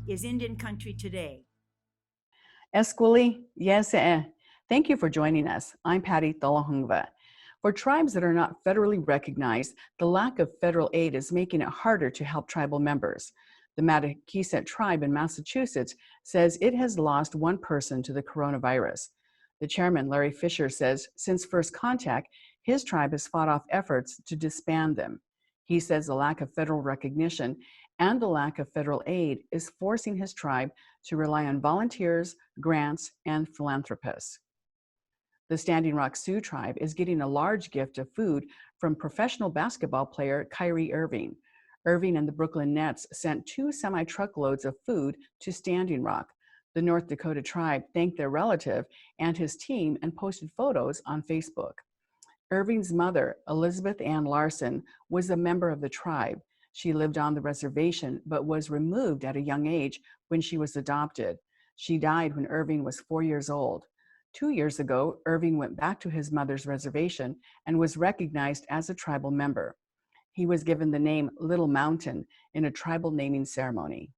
is Indian country today? Esquili, yes. Thank you for joining us. I'm Patty Thalahungva. For tribes that are not federally recognized, the lack of federal aid is making it harder to help tribal members. The Matakeeset tribe in Massachusetts says it has lost one person to the coronavirus. The chairman, Larry Fisher, says since first contact, his tribe has fought off efforts to disband them. He says the lack of federal recognition and the lack of federal aid is forcing his tribe to rely on volunteers, grants, and philanthropists. The Standing Rock Sioux tribe is getting a large gift of food from professional basketball player Kyrie Irving. Irving and the Brooklyn Nets sent 2 semi-truckloads of food to Standing Rock. The North Dakota tribe thanked their relative and his team and posted photos on Facebook. Irving's mother, Elizabeth Ann Larson, was a member of the tribe. She lived on the reservation but was removed at a young age when she was adopted. She died when Irving was 4 years old. 2 years ago, Irving went back to his mother's reservation and was recognized as a tribal member. He was given the name Little Mountain in a tribal naming ceremony.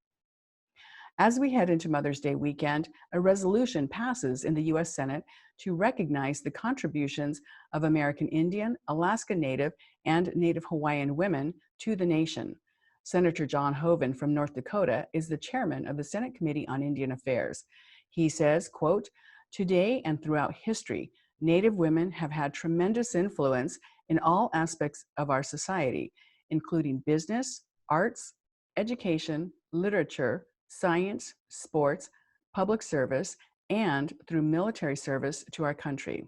As we head into Mother's Day weekend, a resolution passes in the U.S. Senate to recognize the contributions of American Indian, Alaska Native, and Native Hawaiian women to the nation. Senator John Hoeven from North Dakota is the chairman of the Senate Committee on Indian Affairs. He says, quote, "Today and throughout history, Native women have had tremendous influence in all aspects of our society, including business, arts, education, literature, science, sports, public service, and through military service to our country."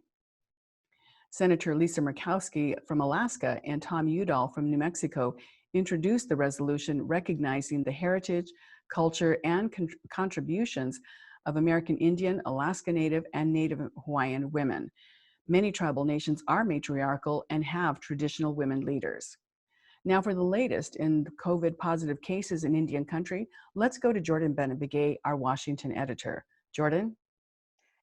Senator Lisa Murkowski from Alaska and Tom Udall from New Mexico introduced the resolution recognizing the heritage, culture, and contributions of American Indian, Alaska Native, and Native Hawaiian women. Many tribal nations are matriarchal and have traditional women leaders. Now, for the latest in COVID positive cases in Indian country, let's go to Jordan Bennett-Begay, our Washington editor. Jordan?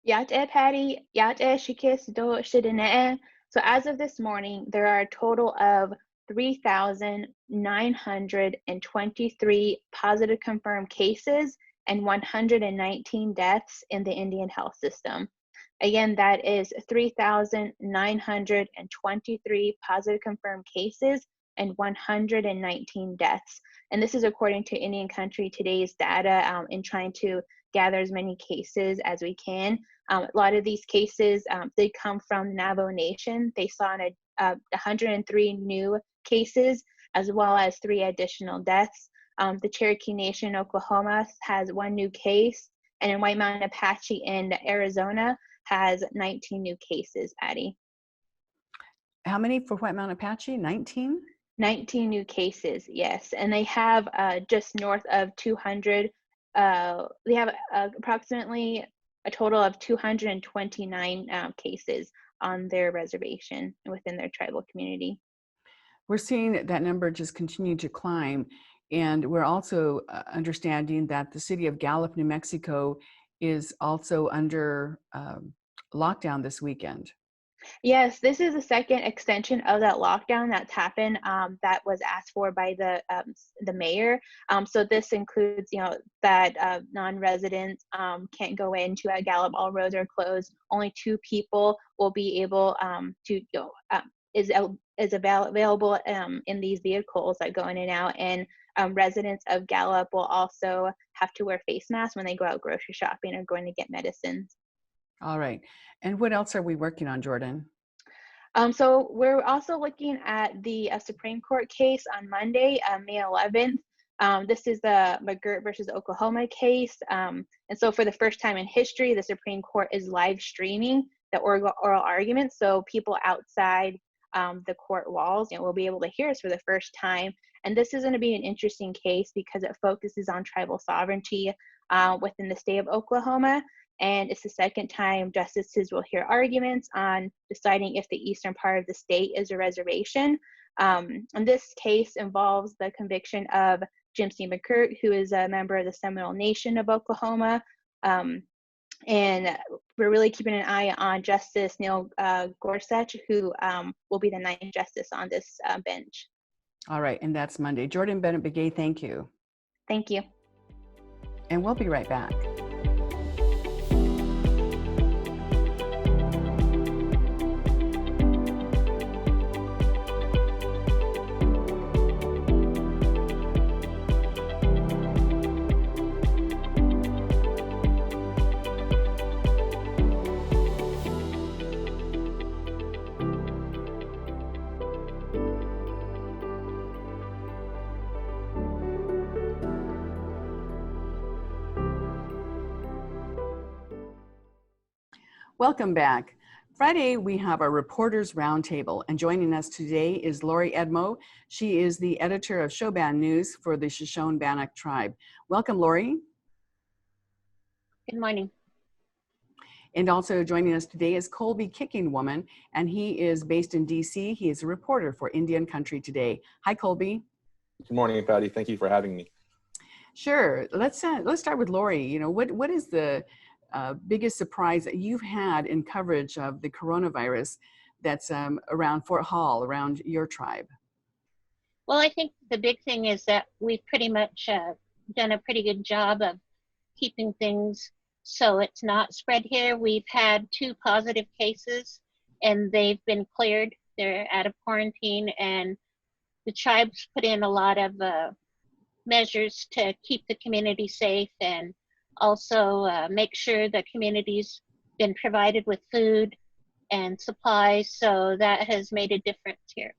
Yat Patty, Yat Shikis Do Shidine. So as of this morning, there are a total of 3,923 positive confirmed cases and 119 deaths in the Indian health system. Again, that is 3,923 positive confirmed cases and 119 deaths. And this is according to Indian Country Today's data in trying to gather as many cases as we can. A lot of these cases did come from Navajo Nation. They saw 103 new cases as well as 3 additional deaths. The Cherokee Nation in Oklahoma has 1 new case, and in White Mountain Apache in Arizona has 19 new cases, Patty. How many for White Mountain Apache? 19? 19 new cases, yes. And they have just north of 200, they have approximately a total of 229 cases on their reservation within their tribal community. We're seeing that number just continue to climb. And we're also understanding that the city of Gallup, New Mexico is also under lockdown this weekend. Yes, this is the second extension of that lockdown that's happened that was asked for by the mayor. So this includes, that non-residents can't go into Gallup. All roads are closed. Only 2 people will be able to go. Is available in these vehicles that go in and out, and residents of Gallup will also have to wear face masks when they go out grocery shopping or going to get medicines. All right. And what else are we working on, Jordan? So we're also looking at the Supreme Court case on Monday, May 11th. This is the McGirt versus Oklahoma case. And so for the first time in history, the Supreme Court is live streaming the oral arguments. So people outside the court walls will be able to hear us for the first time. And this is going to be an interesting case because it focuses on tribal sovereignty within the state of Oklahoma. And it's the second time justices will hear arguments on deciding if the eastern part of the state is a reservation. And this case involves the conviction of Jim C. McGirt, who is a member of the Seminole Nation of Oklahoma. And we're really keeping an eye on Justice Neil Gorsuch, who will be the 9th justice on this bench. All right, and that's Monday. Jordan Bennett-Begay, thank you. Thank you. and we'll be right back. Welcome back. Friday, we have our Reporters Roundtable, and joining us today is Lori Edmo. She is the editor of Shoban News for the Shoshone-Bannock tribe. Welcome, Lori. Good morning. And also joining us today is Kolby Kickingwomen, and he is based in DC. He is a reporter for Indian Country Today. Hi, Kolby. Good morning, Patty. Thank you for having me. Sure. Let's start with Lori. You know, what is the biggest surprise that you've had in coverage of the coronavirus that's around Fort Hall, around your tribe? Well, I think the big thing is that we've pretty much done a pretty good job of keeping things so it's not spread here. We've had 2 positive cases and they've been cleared. They're out of quarantine, and the tribe's put in a lot of measures to keep the community safe, and also make sure the community's been provided with food and supplies, so that has made a difference here.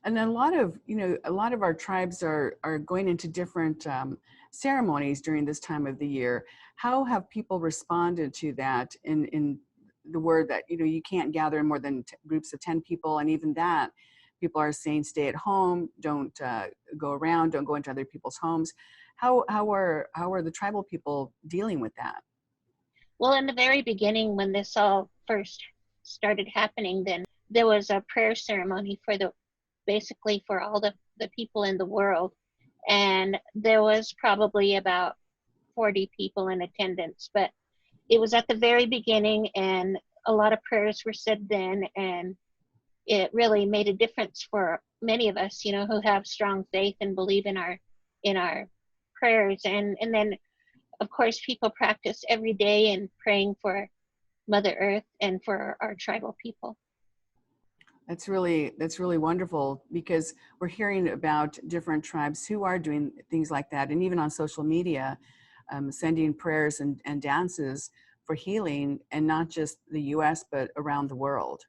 And a lot of our tribes are going into different ceremonies during this time of the year. How have people responded to that in the word that, you know, you can't gather more than groups of 10 people, and even that, people are saying stay at home, don't go around, don't go into other people's homes. How are the tribal people dealing with that? Well, in the very beginning, when this all first started happening, then there was a prayer ceremony basically for all the people in the world. And there was probably about 40 people in attendance, but it was at the very beginning, and a lot of prayers were said then, and it really made a difference for many of us, you know, who have strong faith and believe in our prayers. And then, of course, people practice every day in praying for Mother Earth and for our tribal people. That's really wonderful, because we're hearing about different tribes who are doing things like that, and even on social media, sending prayers and dances for healing, and not just the U.S. but around the world.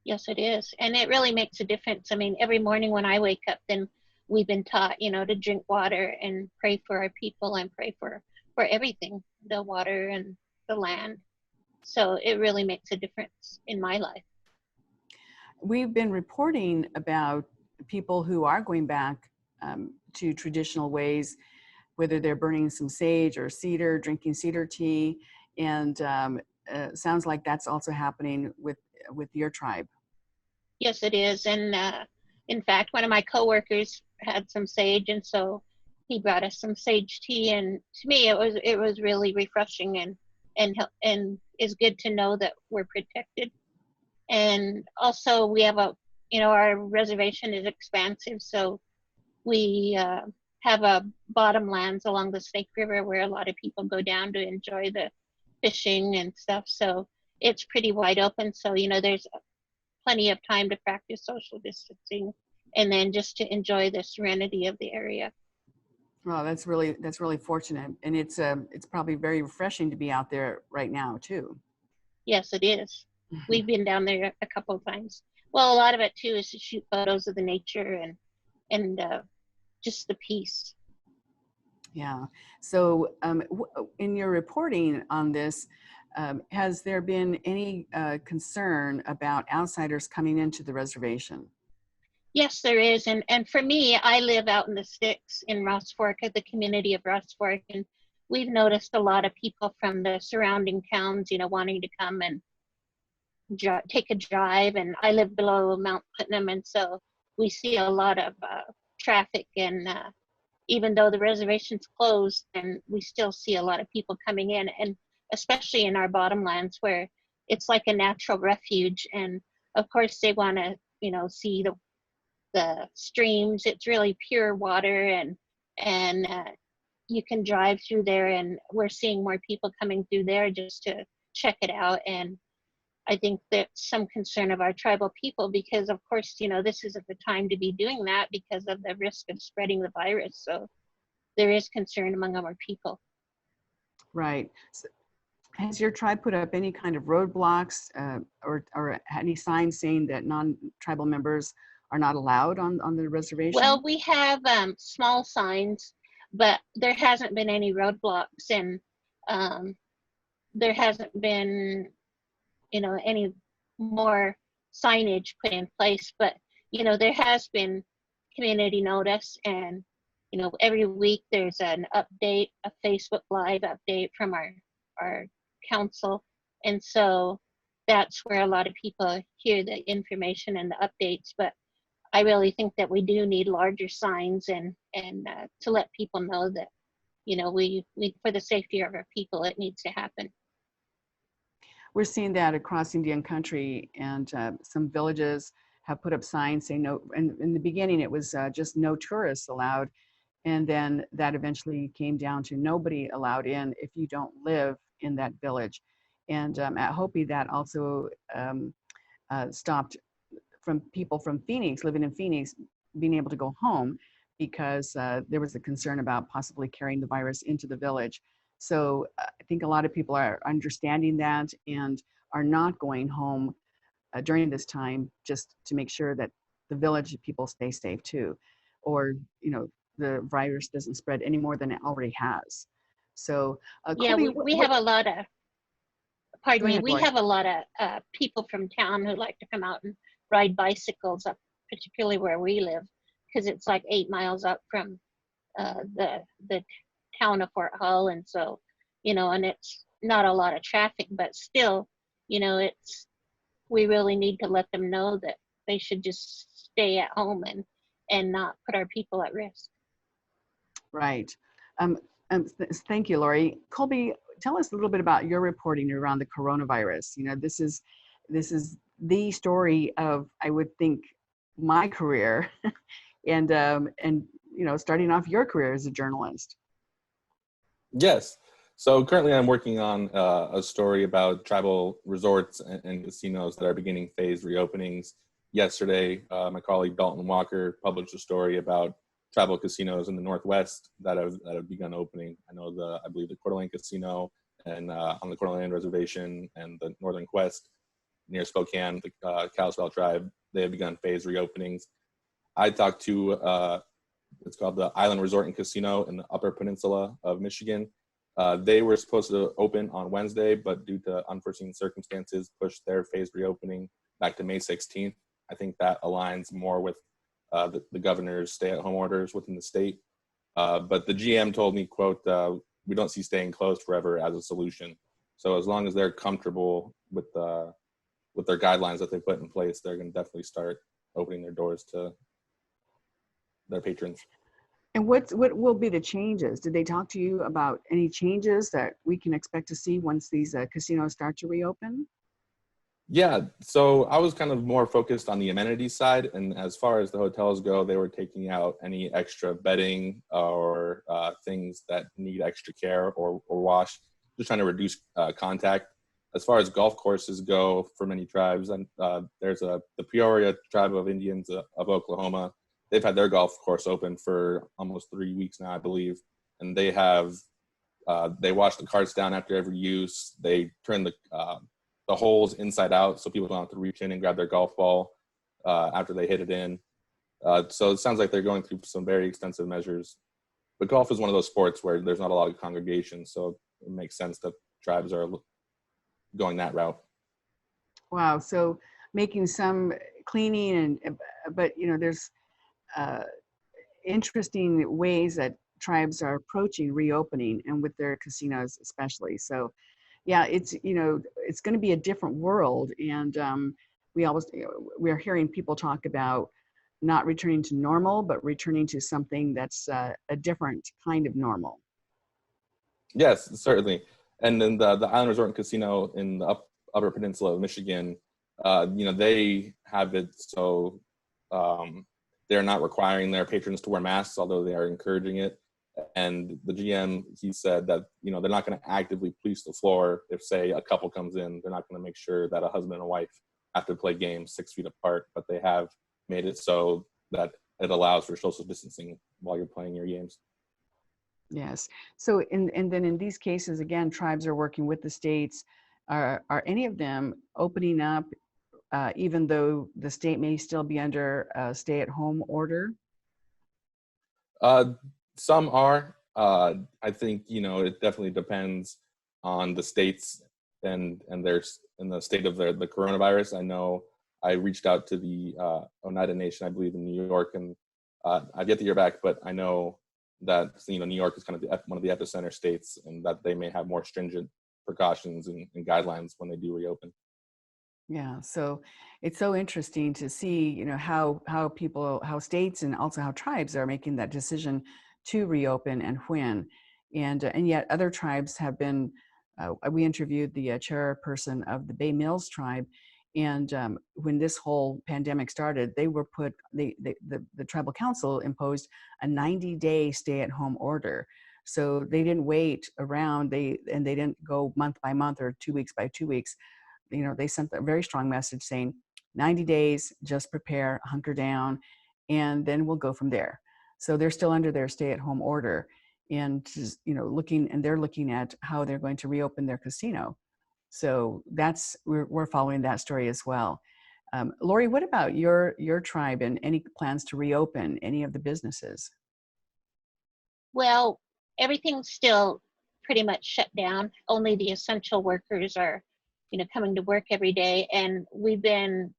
Yes, it is, and it really makes a difference. I mean, every morning when I wake up, then we've been taught, you know, to drink water and pray for our people and pray for everything, the water and the land. So it really makes a difference in my life. We've been reporting about people who are going back to traditional ways, whether they're burning some sage or cedar, drinking cedar tea, and sounds like that's also happening with your tribe. Yes, it is. And in fact, one of my coworkers had some sage, and so he brought us some sage tea. And to me, it was really refreshing, and is good to know that we're protected. And also, we have our reservation is expansive, so we have a bottomlands along the Snake River where a lot of people go down to enjoy the fishing and stuff. So it's pretty wide open. So, you know, there's plenty of time to practice social distancing, and then just to enjoy the serenity of the area. Well, that's really fortunate, and it's probably very refreshing to be out there right now too. Yes, it is. We've been down there a couple of times. Well, a lot of it too is to shoot photos of the nature and just the peace. Yeah. So in your reporting on this, has there been any concern about outsiders coming into the reservation? Yes, there is. And for me, I live out in the sticks in Ross Fork, at the community of Ross Fork, and we've noticed a lot of people from the surrounding towns, you know, wanting to come and take a drive. And I live below Mount Putnam, and so we see a lot of traffic, and even though the reservation's closed, and we still see a lot of people coming in, and especially in our bottomlands where it's like a natural refuge. And of course they want to, you know, see the streams. It's really pure water, and you can drive through there, and we're seeing more people coming through there just to check it out. And I think that's some concern of our tribal people, because of course, this isn't the time to be doing that because of the risk of spreading the virus. So there is concern among our people. Right. So has your tribe put up any kind of roadblocks or any signs saying that non-tribal members are not allowed on the reservation? Well, we have small signs, but there hasn't been any roadblocks, and there hasn't been, any more signage put in place. But, there has been community notice, and, every week there's an update, a Facebook Live update from our council. And so that's where a lot of people hear the information and the updates. But I really think that we do need larger signs and to let people know that, we for the safety of our people, it needs to happen. We're seeing that across Indian country, and some villages have put up signs saying no. And in the beginning, it was just no tourists allowed. And then that eventually came down to nobody allowed in if you don't live in that village. And at Hopi, that also stopped from people from Phoenix, living in Phoenix, being able to go home because there was a concern about possibly carrying the virus into the village. So I think a lot of people are understanding that and are not going home during this time, just to make sure that the village people stay safe too, or the virus doesn't spread any more than it already has. So yeah, Kolby, we have a lot of, pardon me, we Lori. have a lot of people from town who like to come out and ride bicycles up, particularly where we live, because it's like 8 miles up from the town of Fort Hull. And so, and it's not a lot of traffic, but still, we really need to let them know that they should just stay at home and not put our people at risk. Right. Thank you, Lori. Kolby, tell us a little bit about your reporting around the coronavirus. This is the story of, I would think, my career, and starting off your career as a journalist. Yes. So currently I'm working on a story about tribal resorts and casinos that are beginning phased reopenings. Yesterday, my colleague Dalton Walker published a story about tribal casinos in the Northwest that have begun opening. I believe the Coeur d'Alene Casino and on the Coeur d'Alene Reservation, and the Northern Quest near Spokane, the Kalispel tribe, they have begun phased reopenings. I talked to, it's called the Island Resort and Casino in the Upper Peninsula of Michigan. They were supposed to open on Wednesday, but due to unforeseen circumstances, pushed their phased reopening back to May 16th. I think that aligns more with the governor's stay-at-home orders within the state. But the GM told me, quote, we don't see staying closed forever as a solution. So as long as they're comfortable with their guidelines that they put in place, they're going to definitely start opening their doors to their patrons. And what will be the changes? Did they talk to you about any changes that we can expect to see once these casinos start to reopen? Yeah, so I was kind of more focused on the amenities side, and as far as the hotels go, they were taking out any extra bedding or things that need extra care or wash, just trying to reduce contact. As far as golf courses go, for many tribes, and there's the Peoria tribe of Indians of Oklahoma. They've had their golf course open for almost 3 weeks now, I believe, and they have they wash the carts down after every use. They turn the holes inside out so people don't have to reach in and grab their golf ball after they hit it in. So it sounds like they're going through some very extensive measures. But golf is one of those sports where there's not a lot of congregation, so it makes sense that tribes are going that route. Wow. So making some cleaning, but there's interesting ways that tribes are approaching reopening, and with their casinos especially. So yeah, it's going to be a different world, and we're hearing people talk about not returning to normal, but returning to something that's a different kind of normal. Yes, certainly. And then the Island Resort and Casino in the Upper Peninsula of Michigan, they have it so they're not requiring their patrons to wear masks, although they are encouraging it. And the GM, he said that, they're not going to actively police the floor. If, say, a couple comes in, they're not going to make sure that a husband and a wife have to play games 6 feet apart, but they have made it so that it allows for social distancing while you're playing your games. Yes. So, and then in these cases, again, tribes are working with the states. Are any of them opening up, even though the state may still be under a stay-at-home order? Some are. I think, it definitely depends on the states and there's in the state of the coronavirus. I know I reached out to the Oneida Nation, I believe, in New York, and I've yet to hear back, but I know that, New York is kind of one of the epicenter states, and that they may have more stringent precautions and guidelines when they do reopen. Yeah, so it's so interesting to see, how states and also how tribes are making that decision to reopen and when, and yet other tribes have been. We interviewed the chairperson of the Bay Mills tribe, and when this whole pandemic started, they were the tribal council imposed a 90-day stay-at-home order. So they didn't wait around. They didn't go month by month or 2 weeks by 2 weeks. They sent a very strong message saying 90 days, just prepare, hunker down, and then we'll go from there. So they're still under their stay-at-home order, and they're looking at how they're going to reopen their casino. So we're following that story as well. Lori, what about your tribe and any plans to reopen any of the businesses? Well, everything's still pretty much shut down. Only the essential workers are, coming to work every day. And we've been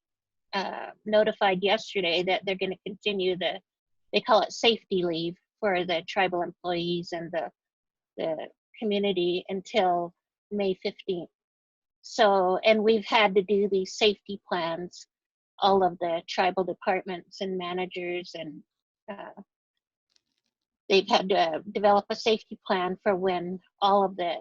notified yesterday that they're going to continue they call it safety leave for the tribal employees and the community until May 15th. So, and we've had to do these safety plans, all of the tribal departments and managers, and they've had to develop a safety plan for when all of the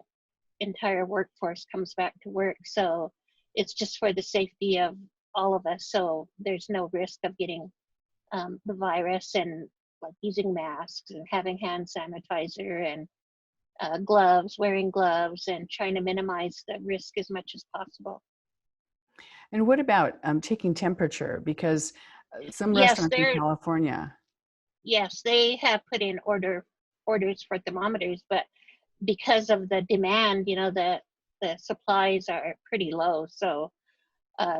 entire workforce comes back to work. So it's just for the safety of all of us. So there's no risk of getting the virus, and like using masks and having hand sanitizer and gloves, wearing gloves, and trying to minimize the risk as much as possible. And what about taking temperature? Because some Yes, restaurants in California. Yes, they have put in orders for thermometers, but because of the demand, the supplies are pretty low. So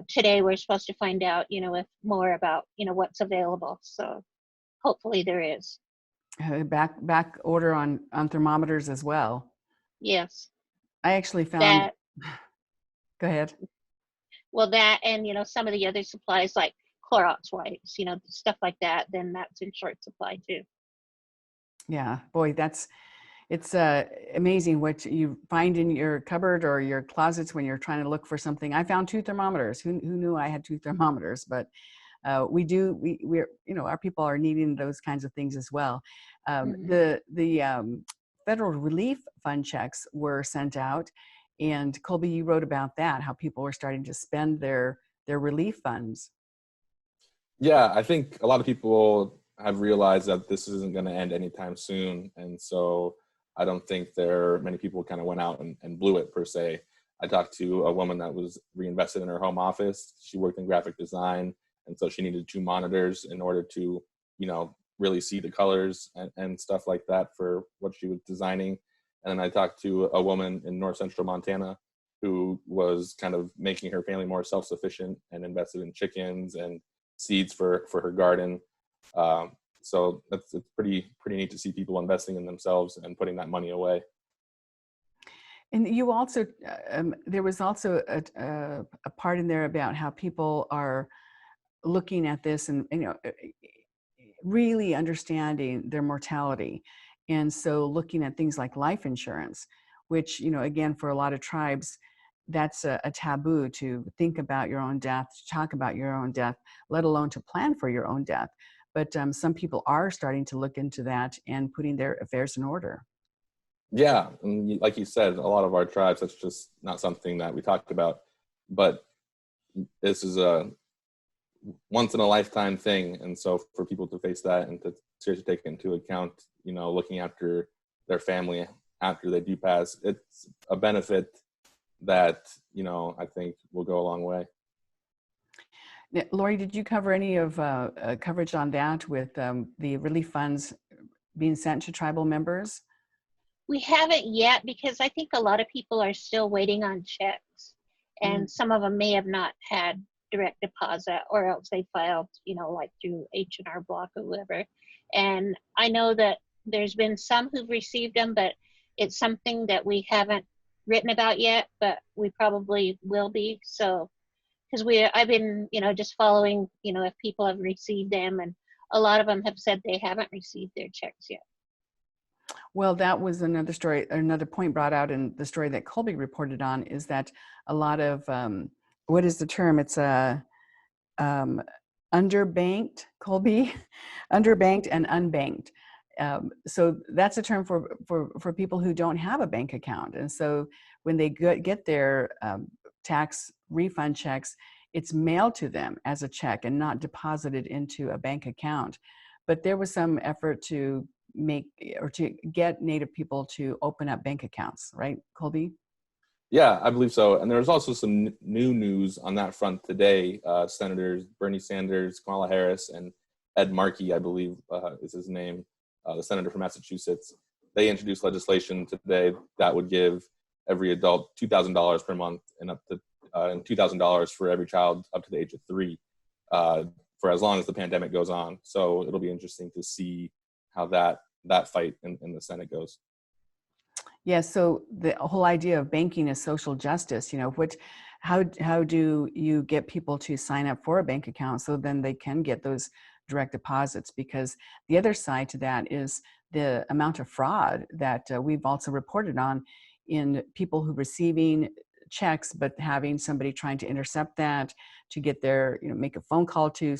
today we're supposed to find out, if more about, what's available. So hopefully there is. Back order on thermometers as well. Yes. I actually found that. Go ahead. Well, that and, some of the other supplies like Clorox wipes, stuff like that, then that's in short supply too. Yeah, boy, it's amazing what you find in your cupboard or your closets when you're trying to look for something. I found 2 thermometers. Who knew I had 2 thermometers? But we're our people are needing those kinds of things as well. The federal relief fund checks were sent out, and Kolby, you wrote about that, how people were starting to spend their relief funds. Yeah, I think a lot of people have realized that this isn't going to end anytime soon, and so I don't think many people kind of went out and blew it per se. I talked to a woman that was reinvested in her home office. She worked in graphic design, and so she needed 2 monitors in order to, really see the colors and stuff like that for what she was designing. And then I talked to a woman in North Central Montana who was kind of making her family more self-sufficient and invested in chickens and seeds for her garden. So it's pretty neat to see people investing in themselves and putting that money away. And you also, there was also a part in there about how people are looking at this and really understanding their mortality. And so looking at things like life insurance, which, again, for a lot of tribes, that's a taboo to think about your own death, to talk about your own death, let alone to plan for your own death. But some people are starting to look into that and putting their affairs in order. Yeah, and like you said, a lot of our tribes, that's just not something that we talk about. But this is once in a lifetime thing. And so for people to face that and to seriously take it into account, you know, looking after their family after they do pass, it's a benefit that, you know, I think will go a long way. Now, Lori, did you cover any of coverage on that with the relief funds being sent to tribal members? We haven't yet because I think a lot of people are still waiting on checks, and some of them may have not had direct deposit, or else they filed, you know, like through H&R Block or whatever. And I know that there's been some who've received them, but it's something that we haven't written about yet, but we probably will be. So, because I've been, you know, just following, you know, if people have received them, and a lot of them have said they haven't received their checks yet. Well, that was another story, another point brought out in the story that Kolby reported on, is that a lot of, what is the term? It's underbanked, Kolby, underbanked and unbanked. So that's a term for people who don't have a bank account. And so when they get their tax refund checks, it's mailed to them as a check and not deposited into a bank account. But there was some effort to get Native people to open up bank accounts, right, Kolby? Yeah, I believe so. And there's also some new news on that front today. Senators Bernie Sanders, Kamala Harris, and Ed Markey, I believe is his name, the senator from Massachusetts. They introduced legislation today that would give every adult $2,000 per month and up to and $2,000 for every child up to the age of 3 for as long as the pandemic goes on. So it'll be interesting to see how that fight in the Senate goes. Yeah, so the whole idea of banking is social justice. You know, how do you get people to sign up for a bank account so then they can get those direct deposits? Because the other side to that is the amount of fraud that we've also reported on in people who are receiving checks, but having somebody trying to intercept that to get their, you know, make a phone call to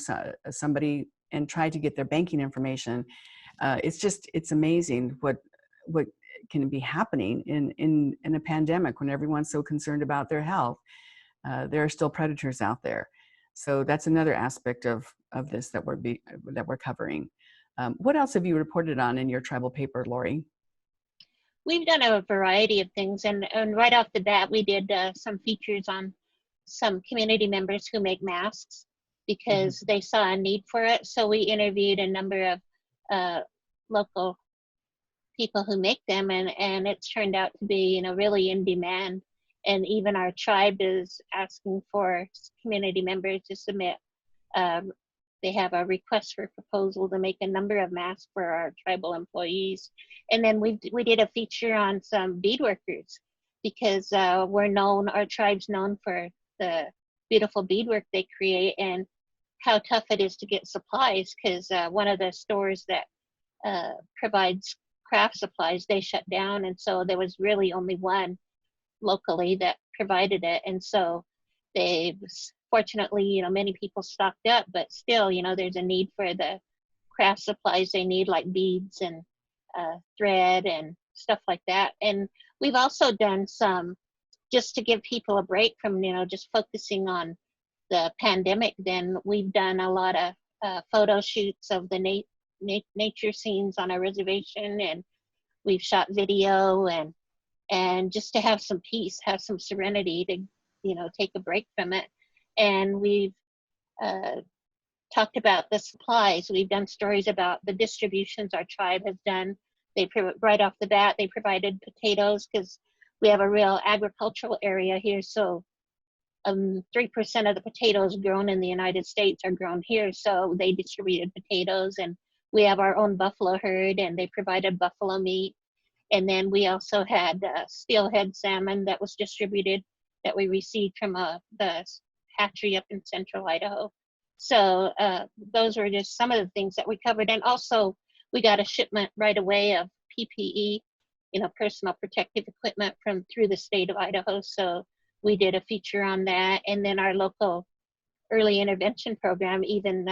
somebody and try to get their banking information. It's amazing what can be happening in a pandemic when everyone's so concerned about their health. There are still predators out there. So that's another aspect of this that we're covering. What else have you reported on in your tribal paper, Lori? We've done a variety of things, and right off the bat, we did some features on some community members who make masks because they saw a need for it. So we interviewed a number of local people who make them, and it's turned out to be, you know, really in demand. And even our tribe is asking for community members to submit. They have a request for proposal to make a number of masks for our tribal employees. And then we did a feature on some bead workers because our tribe's known for the beautiful beadwork they create and how tough it is to get supplies, because one of the stores that provides craft supplies, they shut down, and so there was really only one locally that provided it. And so fortunately, you know, many people stocked up, but still, you know, there's a need for the craft supplies they need, like beads and thread and stuff like that. And we've also done some, just to give people a break from, you know, just focusing on the pandemic, then we've done a lot of photo shoots of the nature scenes on a reservation, and we've shot video, and just to have some peace, have some serenity, to, you know, take a break from it. And we've talked about the supplies. We've done stories about the distributions our tribe has done. Right off the bat, they provided potatoes because we have a real agricultural area here. So 3% of the potatoes grown in the United States are grown here. So they distributed potatoes, and we have our own buffalo herd, and they provided buffalo meat. And then we also had steelhead salmon that was distributed, that we received from the hatchery up in central Idaho. So those were just some of the things that we covered. And also we got a shipment right away of PPE, you know, personal protective equipment through the state of Idaho. So we did a feature on that. And then our local early intervention program, even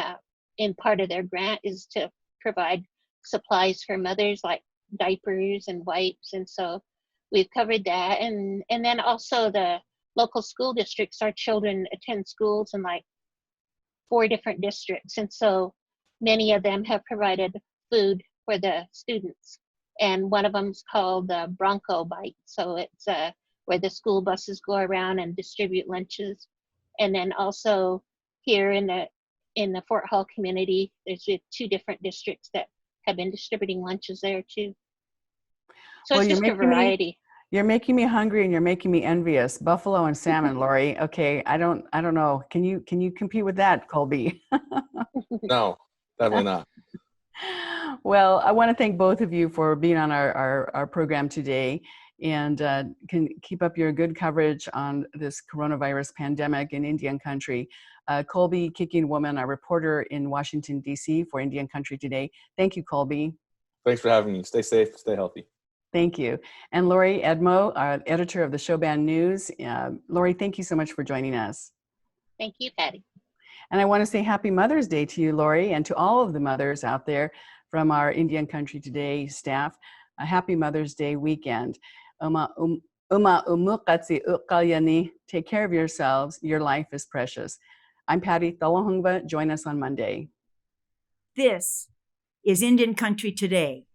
in part of their grant, is to provide supplies for mothers like diapers and wipes. And so we've covered that. And then also the local school districts, our children attend schools in like 4 different districts. And so many of them have provided food for the students. And one of them is called the Bronco Bite. So it's where the school buses go around and distribute lunches. And then also here in the Fort Hall community, there's 2 different districts that have been distributing lunches there too. So Well, it's just a variety. You're making me hungry and you're making me envious. Buffalo and salmon, Lori. Okay, I don't know. Can you compete with that, Kolby? No, definitely not. Well, I want to thank both of you for being on our program today, and can keep up your good coverage on this coronavirus pandemic in Indian country. Kolby Kickingwomen, our reporter in Washington, D.C. for Indian Country Today. Thank you, Kolby. Thanks for having me. Stay safe, stay healthy. Thank you. And Lori Edmo, editor of the Showban News. Lori, thank you so much for joining us. Thank you, Patty. And I want to say Happy Mother's Day to you, Lori, and to all of the mothers out there from our Indian Country Today staff. A happy Mother's Day weekend. Take care of yourselves. Your life is precious. I'm Patty Thalahungva. Join us on Monday. This is Indian Country Today.